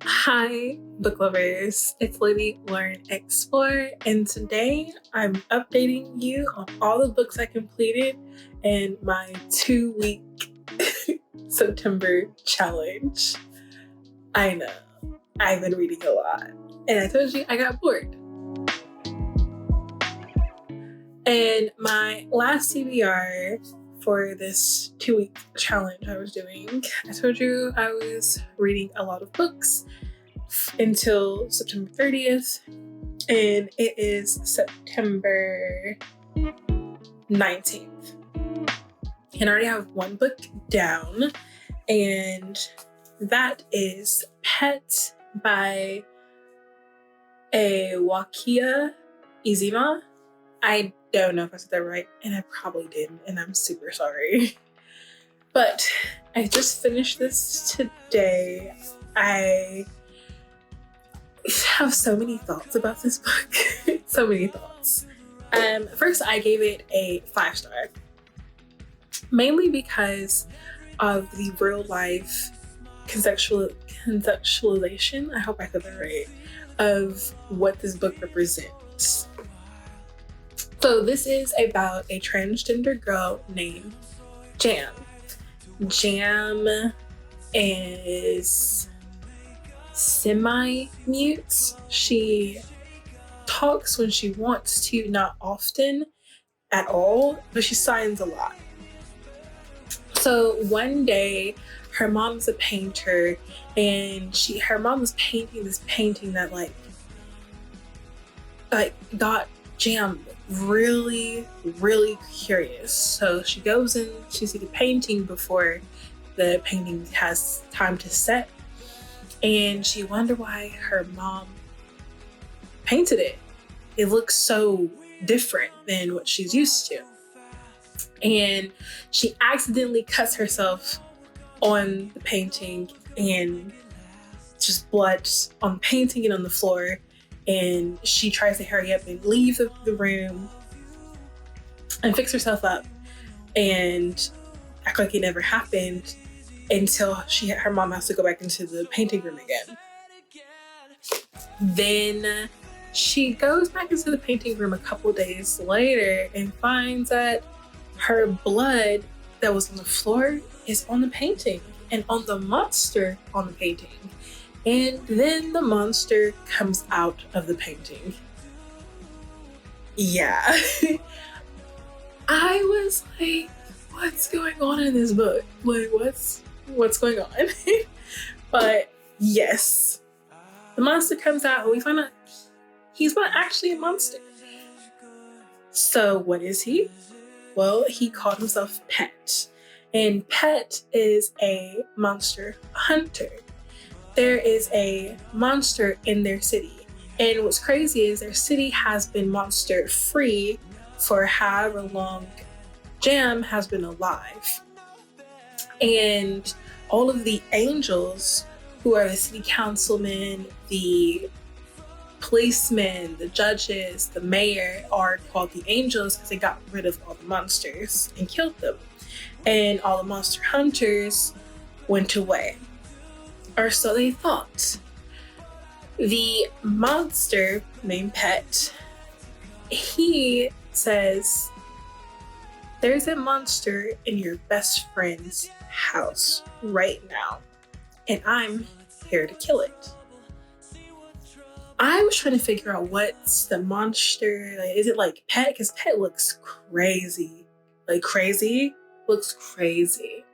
Hi, book lovers. It's Lady Learn Explore, and today I'm updating you on all the books I completed in my 2-week September challenge. I know, I've been reading a lot, and I told you I got bored. And my last TBR for this 2-week challenge I was doing, I told you I was reading a lot of books until September 30th, and it is September 19th. And I already have one book down, and that is Pet by a Wakia Izima. I don't know if I said that right, and I probably didn't, and I'm super sorry. But I just finished this today. I have so many thoughts about this book. So many thoughts. First, I gave it a 5-star, mainly because of the real life conceptualization, I hope I said that right, of what this book represents. So this is about a transgender girl named Jam. Jam is semi-mute. She talks when she wants to, not often at all, but she signs a lot. So one day her mom's a painter, and her mom was painting this painting that like got Jam really curious. So she goes in to see the painting before the painting has time to set, and she wondered why her mom painted it. It looks so different than what she's used to. And she accidentally cuts herself on the painting, and just blood on the painting and on the floor. And she tries to hurry up and leave the room and fix herself up and act like it never happened until her mom has to go back into the painting room again. Then she goes back into the painting room a couple days later and finds that her blood that was on the floor is on the painting and on the monster on the painting. And then the monster comes out of the painting. Yeah. I was like, what's going on in this book? Like, what's going on? But yes, the monster comes out, and we find out he's not actually a monster. So what is he? Well, he called himself Pet, and Pet is a monster hunter. There is a monster in their city, and what's crazy is their city has been monster free for however long Jam has been alive. And all of the angels, who are the city councilmen, the policemen, the judges, the mayor, are called the angels because they got rid of all the monsters and killed them. And all the monster hunters went away. Or so they thought. The monster named Pet, he says, there's a monster in your best friend's house right now, and I'm here to kill it. I was trying to figure out what's the monster. Like, is it like Pet? Because Pet looks crazy. Looks crazy.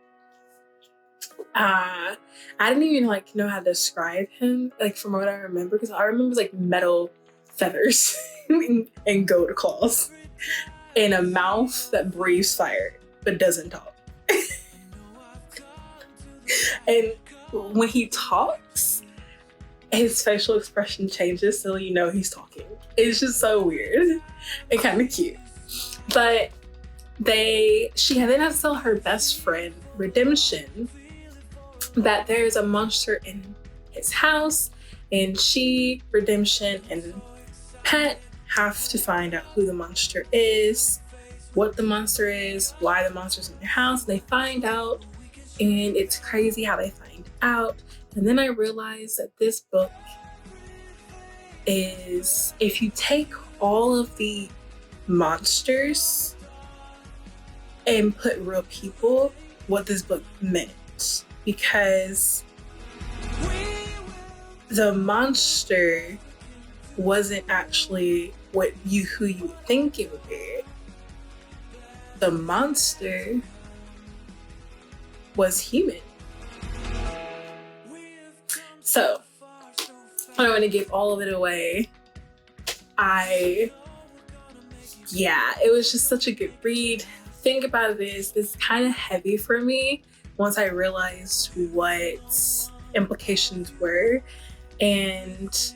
I didn't even know how to describe him, from what I remember, because I remember metal feathers and goat claws and a mouth that breathes fire but doesn't talk. And when he talks, his facial expression changes, so he's talking. It's just so weird and kind of cute. But she then has to tell her best friend Redemption that there's a monster in his house, and Redemption, and Pet have to find out who the monster is, what the monster is, why the monster's in their house. They find out, and it's crazy how they find out. And then I realized that this book is, if you take all of the monsters and put real people, what this book meant. Because the monster wasn't actually who you would think it would be. The monster was human. So, I don't want to give all of it away. It was just such a good read. Think about it is, it's kind of heavy for me once I realized what implications were. And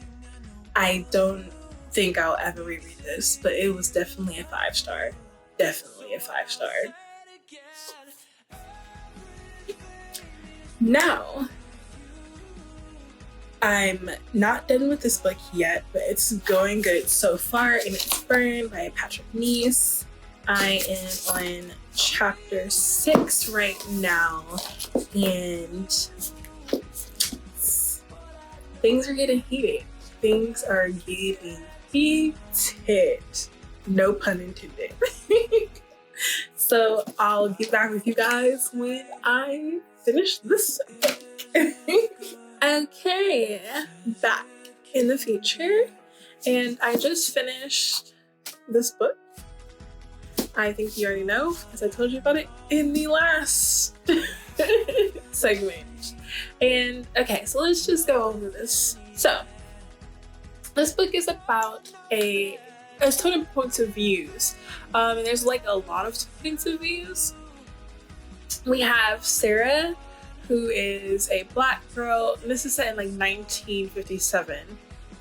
I don't think I'll ever reread this, but it was definitely a 5-star. Definitely a 5-star. Now, I'm not done with this book yet, but it's going good so far, and it's Burn by Patrick Neese. I am on chapter 6 right now, and things are getting heated. Things are getting heated. No pun intended. So I'll get back with you guys when I finish this book. Okay, back in the future, and I just finished this book. I think you already know, because I told you about it in the last segment. And okay, so let's just go over this. So, this book is about a total points of views, and there's like a lot of points of views. We have Sarah, who is a Black girl, and this is set in like 1957.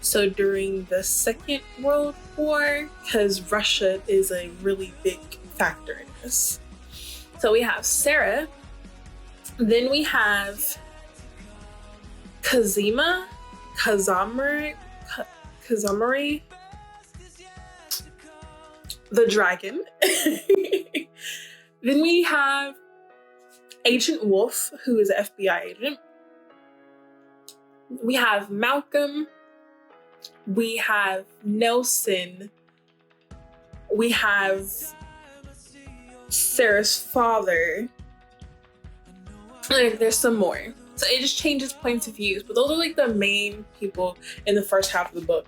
So during the Second World War, because Russia is a really big factor in this. So we have Sarah, then we have Kazamari, the dragon. Then we have Agent Wolf, who is an FBI agent. We have Malcolm. We have Nelson. We have Sarah's father. And there's some more. So it just changes points of views. But those are like the main people in the first half of the book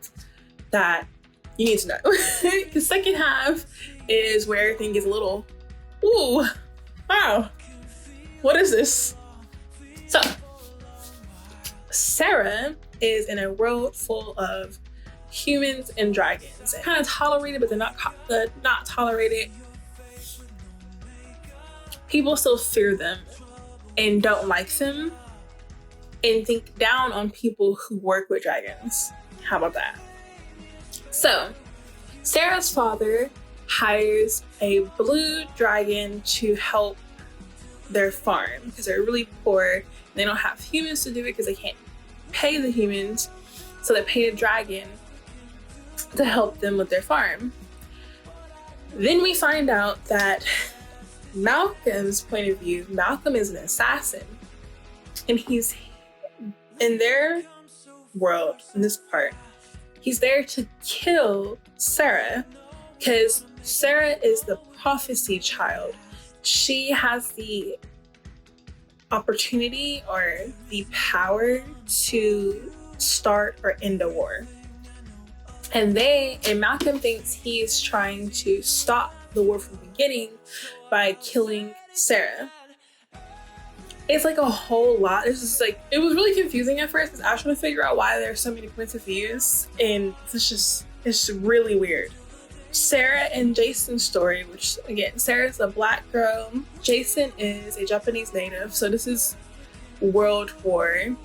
that you need to know. The second half is where everything gets a little, ooh, wow. What is this? So, Sarah is in a world full of humans and dragons. They're kind of tolerated, but they're not tolerated. People still fear them and don't like them and think down on people who work with dragons. How about that? So, Sarah's father hires a blue dragon to help their farm because they're really poor. They don't have humans to do it because they can't pay the humans, so they pay a dragon to help them with their farm. Then we find out that Malcolm's point of view, Malcolm is an assassin, and he's in their world, in this part, he's there to kill Sarah because Sarah is the prophecy child. She has the opportunity or the power to start or end a war. And Malcolm thinks he's trying to stop the war from beginning by killing Sarah. It's like a whole lot. It's just like, it was really confusing at first because I was trying to figure out why there's so many points of views, and it's really weird. Sarah and Jason's story, which again, Sarah's a Black girl. Jason is a Japanese native. So this is World War.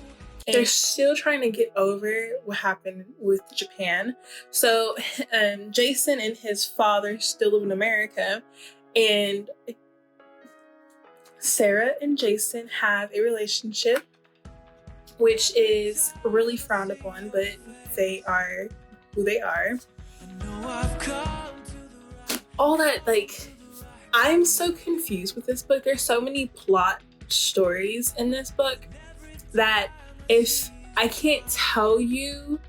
They're still trying to get over what happened with Japan. So Jason and his father still live in America. And Sarah and Jason have a relationship, which is really frowned upon, but they are who they are. All that, like, I'm so confused with this book. There's so many plot stories in this book that if I can't tell you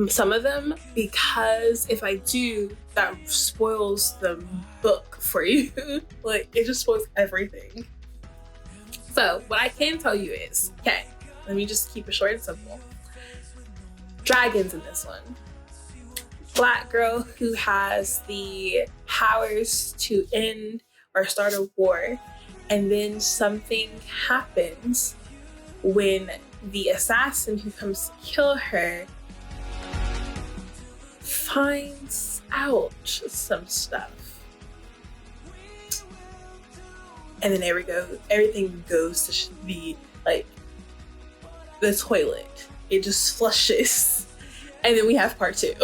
some of them, because if I do, that spoils the book for you. Like, it just spoils everything. So what I can tell you is, okay, let me just keep it short and simple. Dragons in this one. Black girl who has the powers to end or start a war, and then something happens when the assassin who comes to kill her finds out some stuff. And then there we go. Everything goes to be like the toilet. It just flushes. And then we have part 2.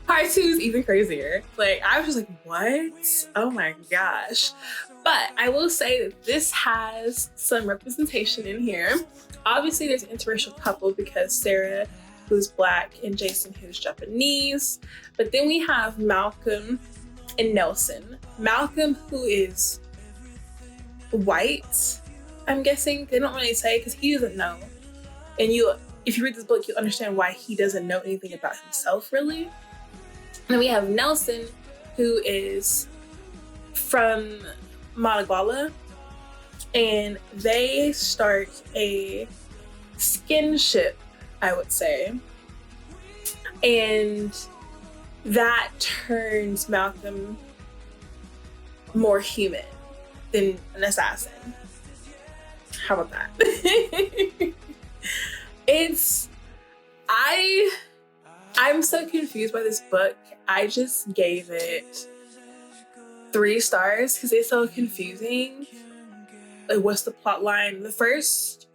Part 2 is even crazier. Like, I was just like, what? Oh my gosh. But I will say that this has some representation in here. Obviously, there's an interracial couple because Sarah, who's Black, and Jason, who's Japanese. But then we have Malcolm and Nelson. Malcolm, who is white, I'm guessing. They don't really say because he doesn't know. And if you read this book, you'll understand why he doesn't know anything about himself, really. And then we have Nelson, who is from Madagascar, and they start a skinship, I would say. And that turns Malcolm more human than an assassin. How about that? I'm so confused by this book. I just gave it 3 stars because it's so confusing. Like, what's the plot line? The first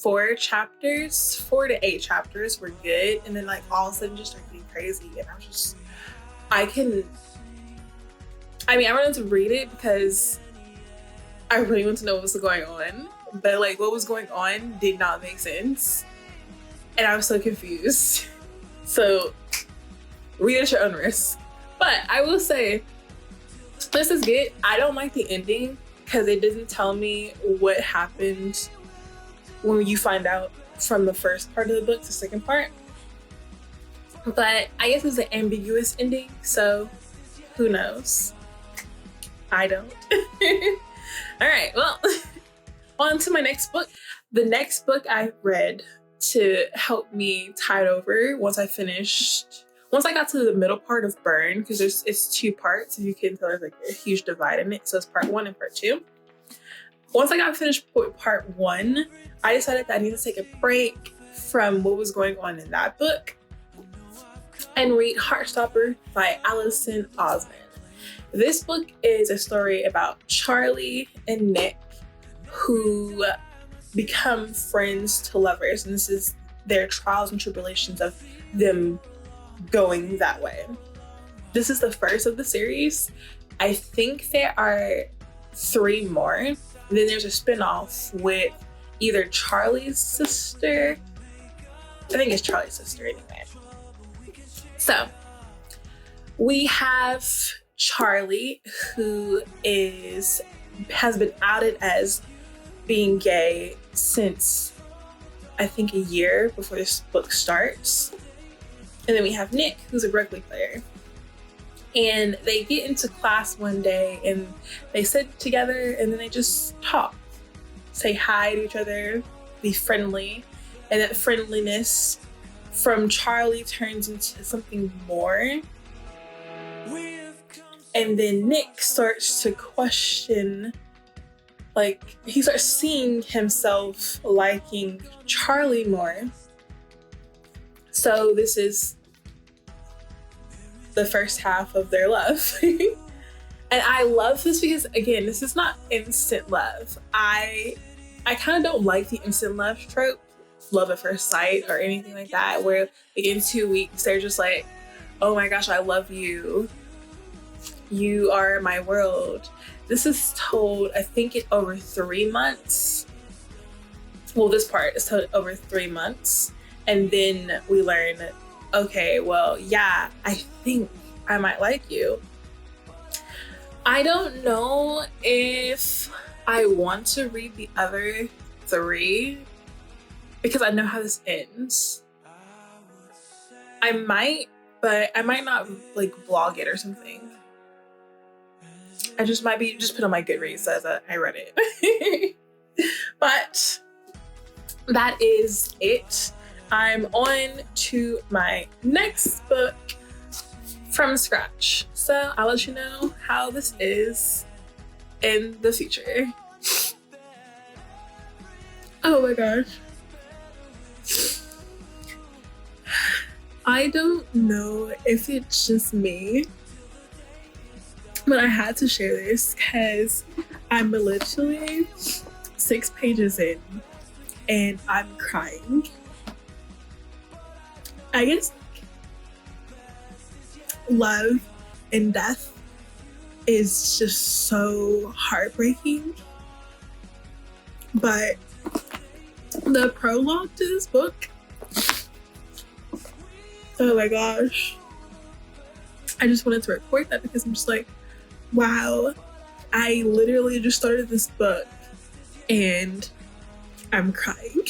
4 to 8 chapters were good, and then like all of a sudden just started getting crazy, and I wanted to read it because I really want to know what was going on, but like what was going on did not make sense, and I was so confused. So read at your own risk. But I will say this is good. I don't like the ending because it doesn't tell me what happened when you find out from the first part of the book to the second part. But I guess it's an ambiguous ending, so who knows? I don't. All right, well, on to my next book. The next book I read to help me tide over once I got to the middle part of Burn, because it's 2 parts, and you can tell there's like a huge divide in it. So it's part 1 and part 2. Once I got finished with part 1, I decided that I needed to take a break from what was going on in that book and read Heartstopper by Allison Osman. This book is a story about Charlie and Nick, who become friends to lovers, and this is their trials and tribulations of them going that way. This is the first of the series. I think there are 3 more. And then there's a spinoff with either Charlie's sister. I think it's Charlie's sister anyway. So we have Charlie, who has been outed as being gay since I think a year before this book starts. And then we have Nick, who's a rugby player. And they get into class one day and they sit together and then they just talk, say hi to each other, be friendly. And that friendliness from Charlie turns into something more. And then Nick starts to question, like, he starts seeing himself liking Charlie more. So this is the first half of their love. And I love this because, again, this is not instant love. I kind of don't like the instant love trope, love at first sight or anything like that, where like in 2 weeks they're just like, oh my gosh, I love you. You are my world. This is told, I think, in over 3 months. Well, this part is told over 3 months. And then we learn, okay, well, yeah, I think I might like you. I don't know if I want to read the other 3 because I know how this ends. I might, but I might not like vlog it or something. I just might be just put on my Goodreads as I read it. But that is it. I'm on to my next book from scratch. So I'll let you know how this is in the future. Oh my gosh. I don't know if it's just me, but I had to share this because I'm literally 6 pages in and I'm crying. I guess love and death is just so heartbreaking. But the prologue to this book, oh my gosh. I just wanted to record that because I'm just like, wow, I literally just started this book and I'm crying.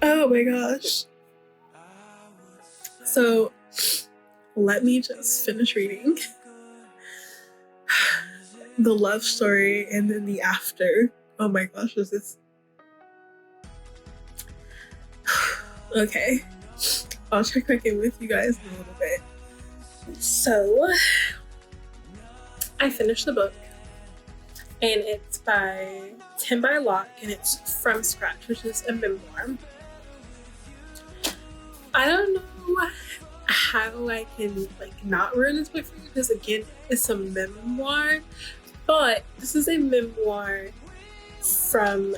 Oh my gosh. So let me just finish reading the love story and then the after. Oh my gosh, this is okay. I'll check back in with you guys in a little bit. So I finished the book and it's by TBR Locke and it's From Scratch, which is a memoir. I don't know how I can like not ruin this book for you because again, it's a memoir, but this is a memoir from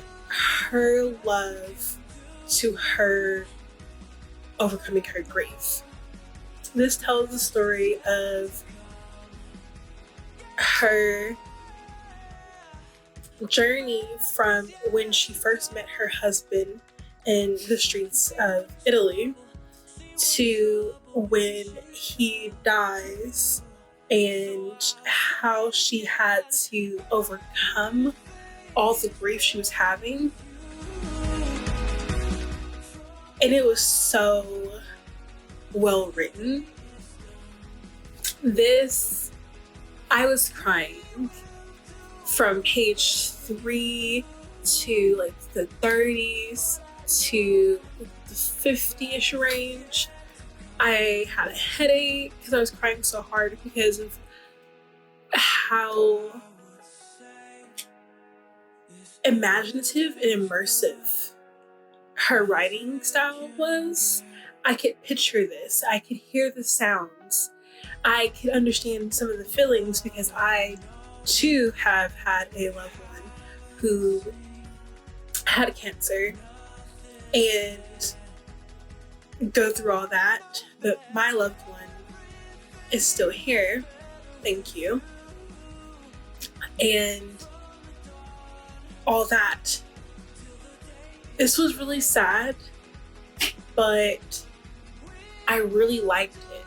her love to her overcoming her grief. This tells the story of her journey from when she first met her husband in the streets of Italy to when he dies and how she had to overcome all the grief she was having. And it was so well written. This, I was crying from page 3 to like the 30s to the 50-ish range. I had a headache because I was crying so hard because of how imaginative and immersive her writing style was. I could picture this. I could hear the sounds. I could understand some of the feelings because I too have had a loved one who had cancer and go through all that, but my loved one is still here. Thank you. And all that. This was really sad, but I really liked it.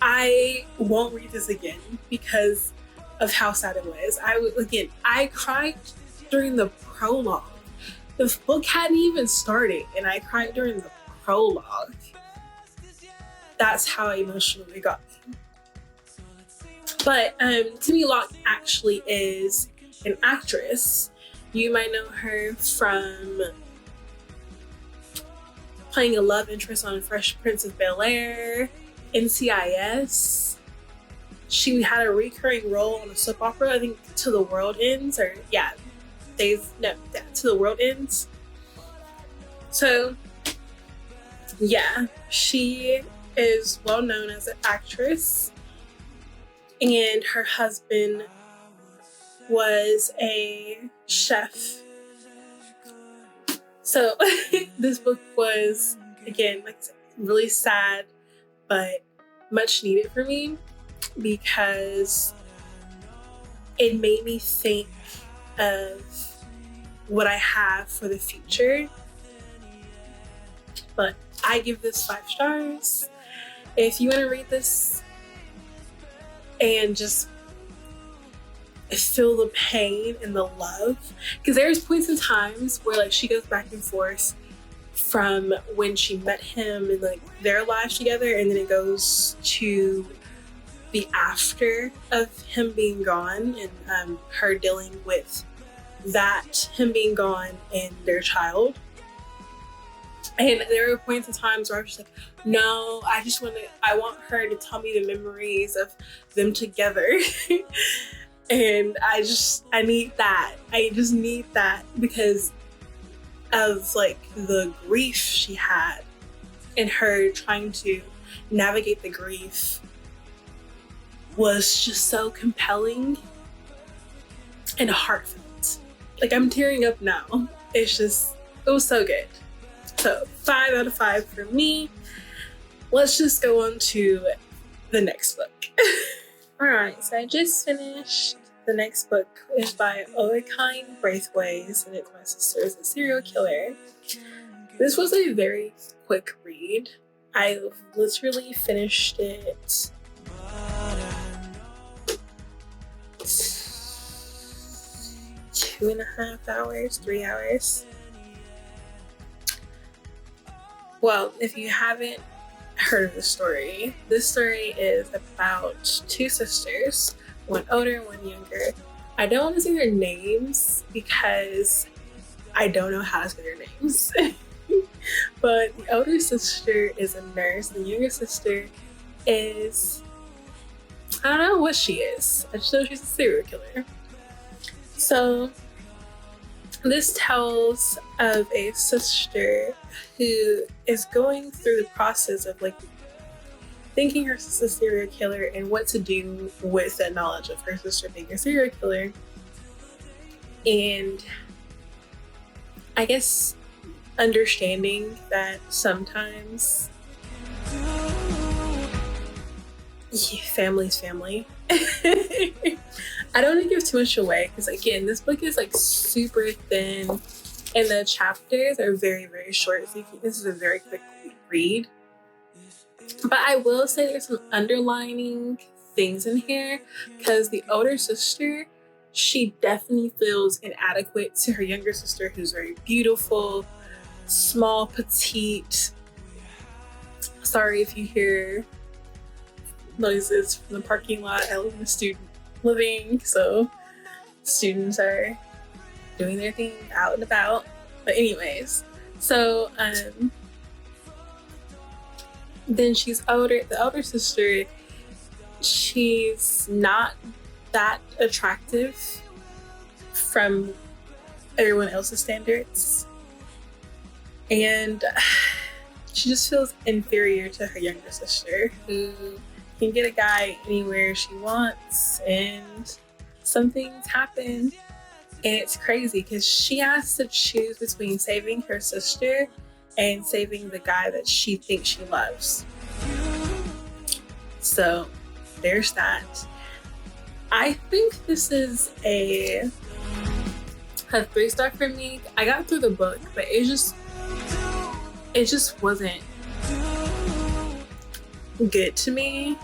I won't read this again because of how sad it was. I cried during the prologue. The book hadn't even started and I cried during the prologue. That's how emotional it got me. But TBR Locke actually is an actress. You might know her from playing a love interest on Fresh Prince of Bel-Air, NCIS. She had a recurring role on a soap opera, I think To the World Ends, To the World Ends. So yeah, she is well known as an actress, and her husband was a chef. So this book was, again, like I said, really sad, but much needed for me because it made me think of what I have for the future. But I give this 5 stars. If you want to read this and just feel the pain and the love, because there's points in times where like she goes back and forth from when she met him and like their lives together, and then it goes to the after of him being gone and her dealing with that, him being gone and their child. And there were points in times where I was just like, no, I want her to tell me the memories of them together. And I need that. I just need that because of like the grief she had and her trying to navigate the grief was just so compelling and heartfelt. Like, I'm tearing up now. It was so good. So 5 out of 5 for me. Let's just go on to the next book. All right, so I just finished. The next book is by Oakine Braithwaite, and it's My Sister is a Serial Killer. This was a very quick read. I literally finished it 2.5 hours, 3 hours. Well, if you haven't heard of the story, this story is about 2 sisters, one older and one younger. I don't want to say their names because I don't know how to say their names. But the older sister is a nurse. The younger sister is, I don't know what she is. I just know she's a serial killer. So this tells of a sister who is going through the process of like thinking her sister's a serial killer and what to do with that knowledge of her sister being a serial killer. And I guess understanding that sometimes family's family. I don't want to give too much away because again, this book is like super thin and the chapters are very, very short. So this is a very quick read. But I will say there's some underlining things in here because the older sister, she definitely feels inadequate to her younger sister, who's very beautiful, small, petite. Sorry if you hear noises from the parking lot. I live in a student living, so students are doing their thing out and about. But anyways, so then she's older. The older sister, she's not that attractive from everyone else's standards, and she just feels inferior to her younger sister, who can get a guy anywhere she wants, and some things happen, and it's crazy because she has to choose between saving her sister and saving the guy that she thinks she loves. So there's that. I think this is a 3-star for me. I got through the book, but it just wasn't good to me.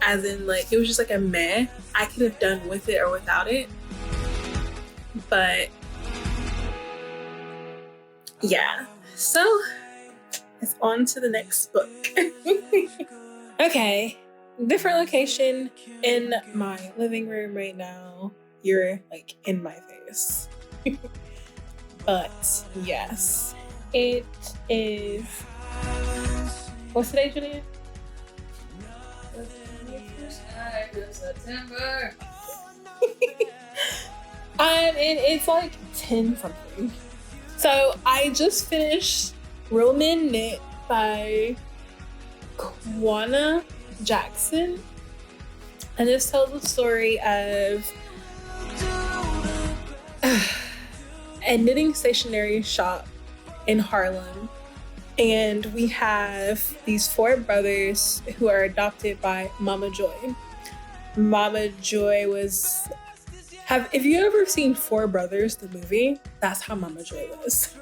As in, like, it was just like a meh. I could have done with it or without it. But yeah. So it's on to the next book. Okay. Different location in my living room right now. You're like in my face. But yes, it is. What's today, Julia? September. And it's like 10 something. So I just finished Real Men Knit by Kwana Jackson, and this tells the story of a knitting stationery shop in Harlem, and we have these 4 brothers who are adopted by Mama Joy. Mama Joy was if you ever seen 4 Brothers, the movie, that's how Mama Joy was.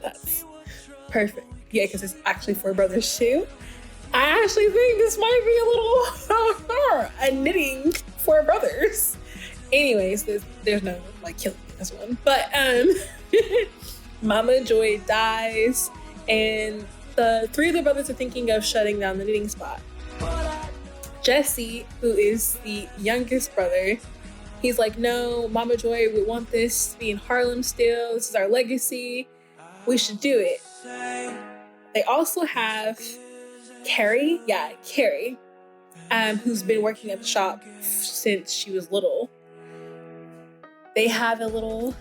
That's perfect. Yeah, because it's actually 4 brothers too. I actually think this might be a little a knitting 4 brothers. Anyways, there's no like killing in this one. But Mama Joy dies, and the three of the brothers are thinking of shutting down the knitting spot. Jesse, who is the youngest brother, he's like, no, Mama Joy, we want this to be in Harlem still. This is our legacy. We should do it. They also have Carrie, who's been working at the shop since she was little. They have a little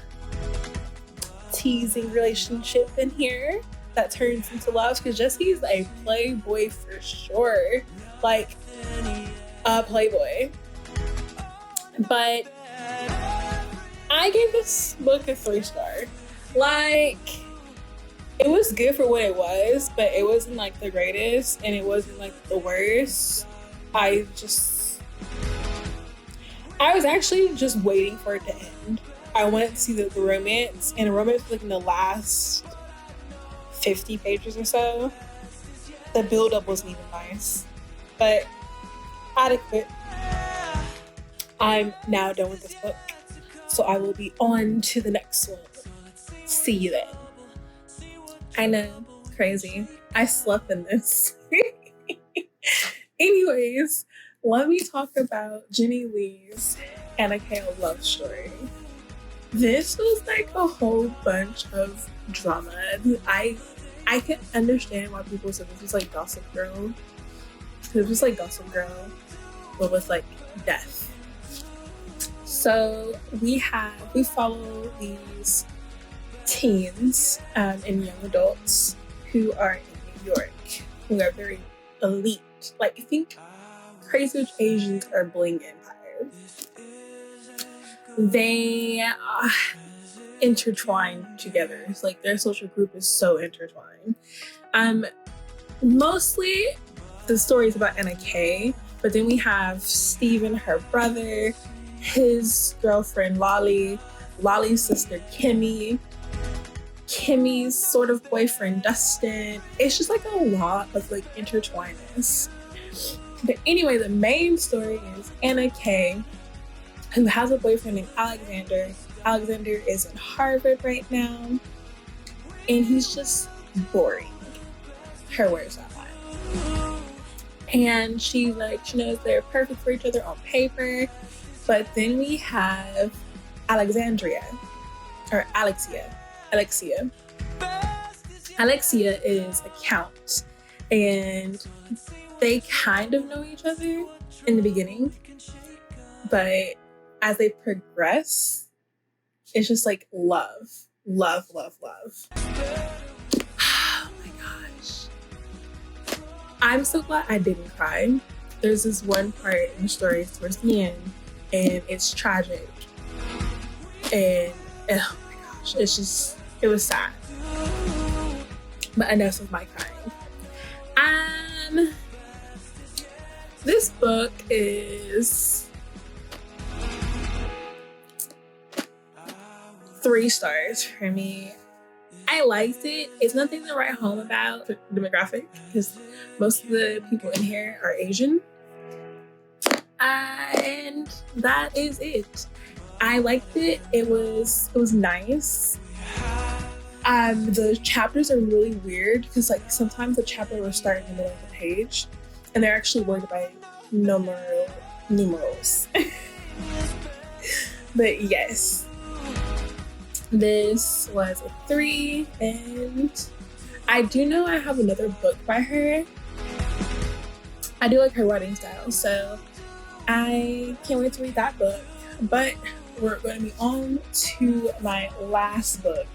teasing relationship in here that turns into love, because Jesse's a playboy for sure. Like, a playboy. But I gave this book a 3-star. Like, it was good for what it was, but it wasn't like the greatest, and it wasn't like the worst. I was actually just waiting for it to end. I wanted to see the romance, and the romance was like in the last 50 pages or so. The build-up wasn't even nice, but adequate. I'm now done with this book, so I will be on to the next one. See you then. I know, crazy. I slept in this. Anyways, let me talk about Jenny Lee's Anna Kale love story. This was like a whole bunch of drama. I can understand why people said this was like Gossip Girl. It was like Gossip Girl, but with like death. So we follow these teens and young adults who are in New York, who are very elite. Like, I think Crazy Rich Asians are Bling Empire. They intertwine together. It's like their social group is so intertwined. Mostly the story is about Anna Kay, but then we have Steven, her brother, his girlfriend Lolly, Lolly's sister Kimmy, Kimmy's sort of boyfriend Dustin. It's just like a lot of like intertwinedness. But anyway, the main story is Anna Kay, who has a boyfriend named Alexander. Alexander is in Harvard right now, and he's just boring. Her words on that. And she knows they're perfect for each other on paper. But then we have Alexia. Alexia is a count, and they kind of know each other in the beginning, but as they progress, it's just like love. Oh my gosh. I'm so glad I didn't cry. There's this one part in the story towards the end, and it's tragic. And oh my gosh, it was sad. But enough of my crying. This book is 3 stars for me. I liked it. It's nothing to write home about the demographic, because most of the people in here are Asian. And that is it. I liked it. It was nice. The chapters are really weird, because like sometimes the chapter will start in the middle of the page, and they're actually worded by numerals. But yes, this was a 3, and I do know I have another book by her. I do like her writing style, so I can't wait to read that book. But we're going to be on to my last book,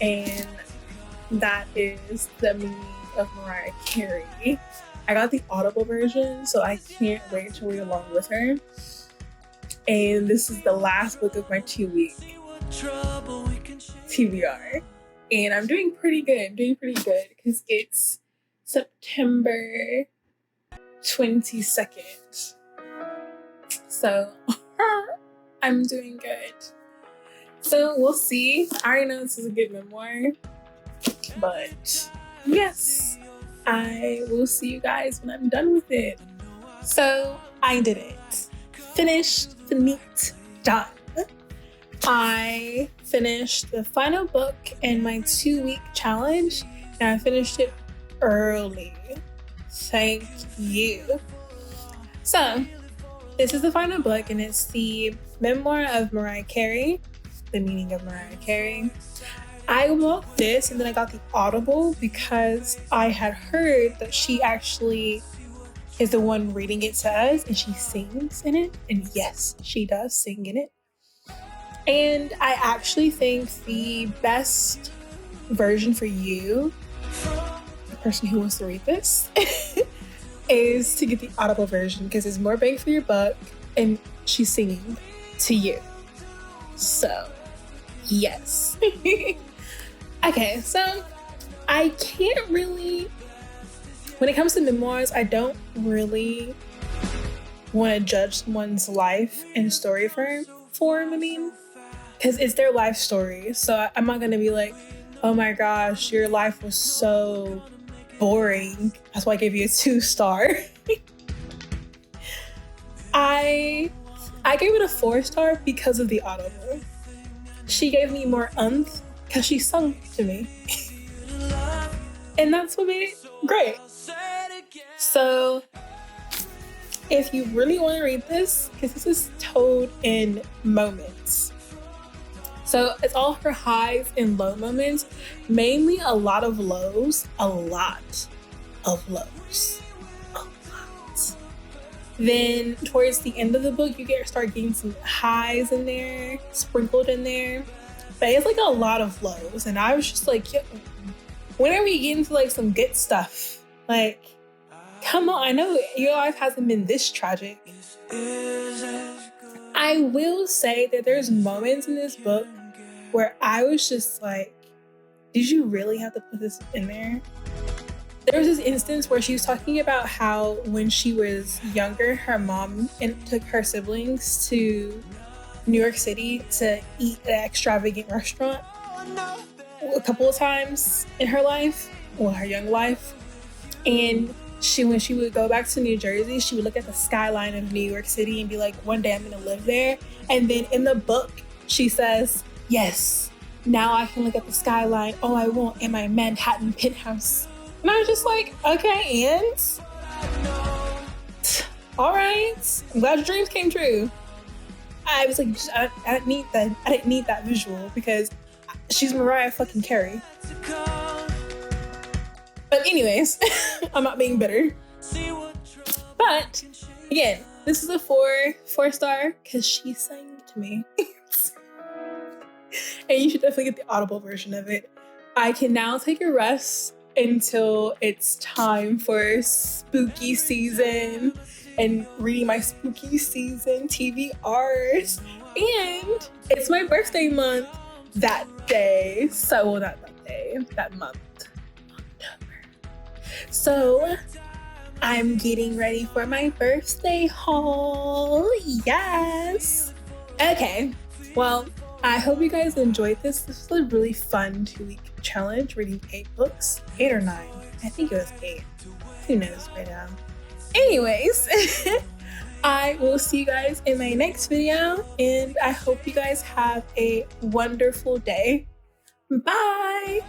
and that is The Meaning of Mariah Carey. I got the Audible version, so I can't wait to read along with her. And this is the last book of my 2-week TBR. And I'm doing pretty good. Because it's September 22nd. So I'm doing good. So we'll see. I already know this is a good memoir. But yes, I will see you guys when I'm done with it. So I did it. finished the meat done. I finished the final book in my 2-week challenge, and I finished it early. Thank you. So, this is the final book, and it's the memoir of Mariah Carey, The Meaning of Mariah Carey. I bought this, and then I got the Audible because I had heard that she actually is the one reading it to us, and she sings in it. And yes, she does sing in it. And I actually think the best version for you, the person who wants to read this, is to get the Audible version because it's more bang for your buck and she's singing to you. So, yes. Okay, so I can't really, when it comes to memoirs, I don't really want to judge someone's life and story form, because it's their life story. So I'm not going to be like, oh my gosh, your life was so boring. That's why I gave you a 2-star. I gave it a 4-star because of the Audible. She gave me more because she sung to me. And that's what made it great. So if you really want to read this, because this is told in moments. So it's all her highs and low moments, mainly a lot of lows, a lot of lows, a lot. Then towards the end of the book, you start getting some highs in there, sprinkled in there, but it's like a lot of lows. And I was just like, when are we getting to like some good stuff? Like, come on, I know your life hasn't been this tragic. I will say that there's moments in this book where I was just like, did you really have to put this in there? There was this instance where she was talking about how when she was younger, her mom took her siblings to New York City to eat at an extravagant restaurant a couple of times in her life, or her young life. And when she would go back to New Jersey, she would look at the skyline of New York City and be like, one day I'm gonna live there. And then in the book, she says, yes, now I can look at the skyline all I want in my Manhattan penthouse. And I was just like, okay, and? All right, I'm glad your dreams came true. I was like, I didn't need that visual because she's Mariah fucking Carey. But anyways, I'm not being bitter. But again, this is a 4-star because she sang to me. And you should definitely get the Audible version of it. I can now take a rest until it's time for spooky season and reading my spooky season TBRs. And it's my birthday month that day. So, well, not that day, that month. So I'm getting ready for my birthday haul. Yes. Okay. Well, I hope you guys enjoyed this. This was a really fun 2-week challenge, reading 8 books, 8 or 9. I think it was 8. Who knows right now? Anyways, I will see you guys in my next video, and I hope you guys have a wonderful day. Bye.